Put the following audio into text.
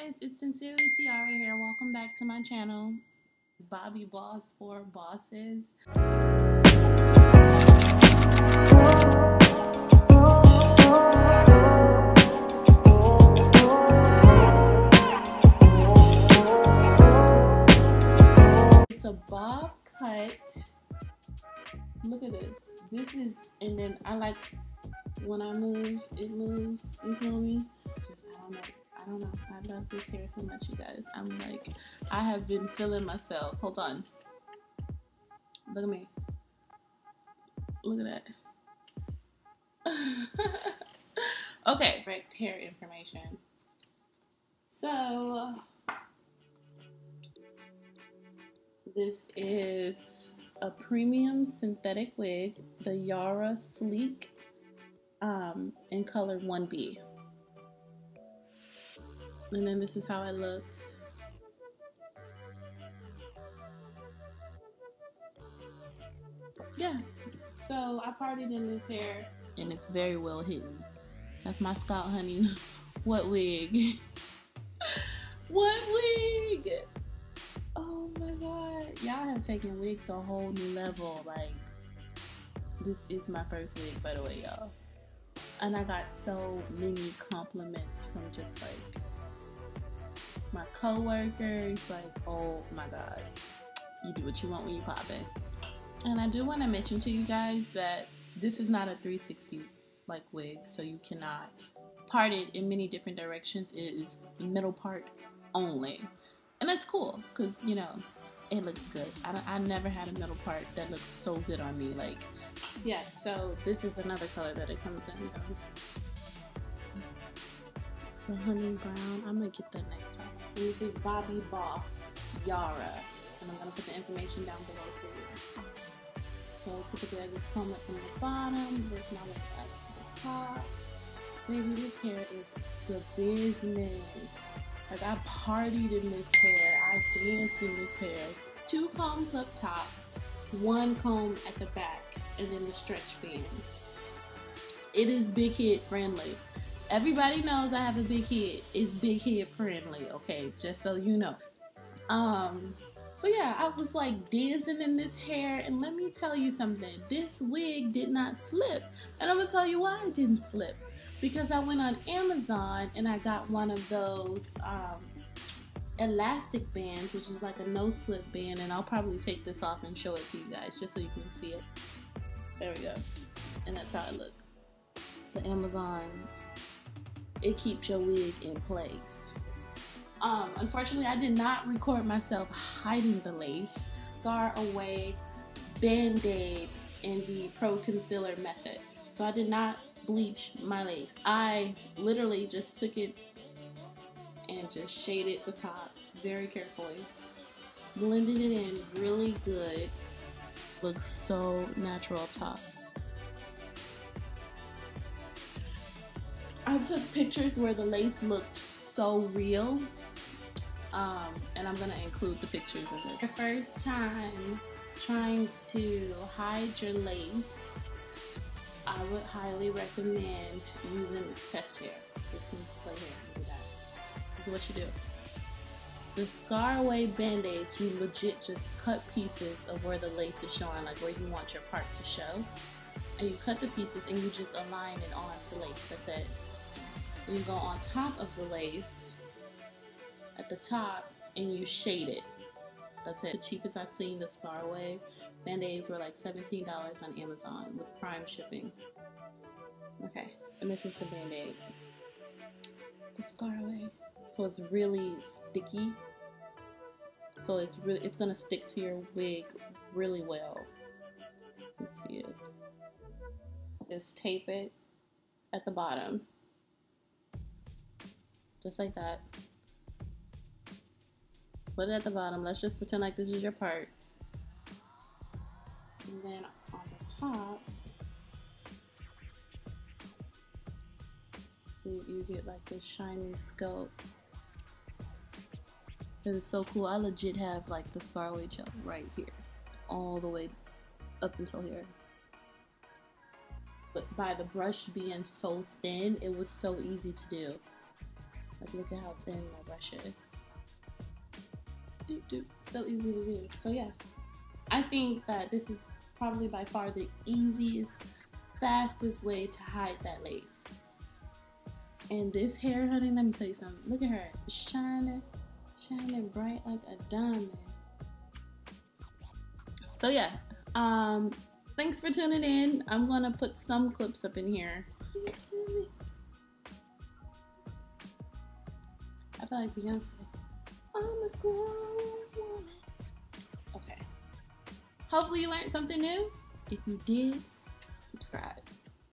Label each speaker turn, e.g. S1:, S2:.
S1: guys, it's Sincerely Tiara here. Welcome back to my channel, Bobbi Boss for Bosses. It's a bob cut. Look at this. This is, and then I like when I move, it moves. You feel me? Just, I don't know. I love this hair so much, you guys. I'm like, I have been feeling myself. Hold on. Look at me. Look at that. Okay, correct hair information. So, this is a premium synthetic wig, the Tiara Sleek, in color 1B. And then this is how it looks. Yeah, so I partied in this hair and it's very well hidden. That's my Scout Honey. What wig? What wig? Oh my god. Y'all have taken wigs to a whole new level. Like, this is my first wig, by the way, y'all. And I got so many compliments from just like my co-workers, like, oh my god, you do what you want when you pop it. And I do want to mention to you guys that this is not a 360 like wig, so you cannot part it in many different directions. It is middle part only, and that's cool because, you know, it looks good. I never had a middle part that looks so good on me. Like, yeah, so this is another color that it comes in. The honey brown. I'm gonna get that next time. And this is Bobbi Boss Tiara, and I'm gonna put the information down below for you. So typically I just comb it from the bottom, work my way up to the top. Baby, this hair is the business. Like, I partied in this hair, I danced in this hair. 2 combs up top, 1 comb at the back, and then the stretch band. It is big head friendly. Everybody knows I have a big head. It's big head friendly, okay? Just so you know. So yeah, I was like dancing in this hair, and let me tell you something. This wig did not slip. And I'm gonna tell you why it didn't slip. Because I went on Amazon and I got one of those elastic bands, which is like a no-slip band, and I'll probably take this off and show it to you guys just so you can see it. There we go. And that's how it looked. The Amazon, it keeps your wig in place. Unfortunately, I did not record myself hiding the lace. Scar Away Band-Aid in the Pro Concealer method. So I did not bleach my lace. I literally just took it and just shaded the top very carefully. Blended it in really good. Looks so natural up top. I took pictures where the lace looked so real. And I'm gonna include the pictures in this. The first time trying to hide your lace, I would highly recommend using test hair. Get some play hair and do that. This is what you do. The Scar Away Band-Aids, you legit just cut pieces of where the lace is showing, like where you want your part to show. And you cut the pieces and you just align it on the lace. That's it. Then you go on top of the lace at the top and you shade it. That's it. The cheapest I've seen the Scar Away Band-Aids were like $17 on Amazon with Prime shipping. Okay, and this is the Band-Aid. The Scar Away. So it's really sticky. So it's gonna stick to your wig really well. Let's see it. Just tape it at the bottom. Just like that. Put it at the bottom. Let's just pretend like this is your part. And then on the top, so you get like this shiny scope. It is so cool. I legit have like the Scar Away gel right here, all the way up until here. But by the brush being so thin, it was so easy to do. Like, look at how thin my brush is. Doop, doop. So easy to do. So yeah, I think that this is probably by far the easiest, fastest way to hide that lace. And this hair, honey, let me tell you something. Look at her, shining bright like a diamond. So yeah, thanks for tuning in. I'm gonna put some clips up in here. I feel like Beyonce. I'm a grown woman. Okay. Hopefully you learned something new. If you did, subscribe.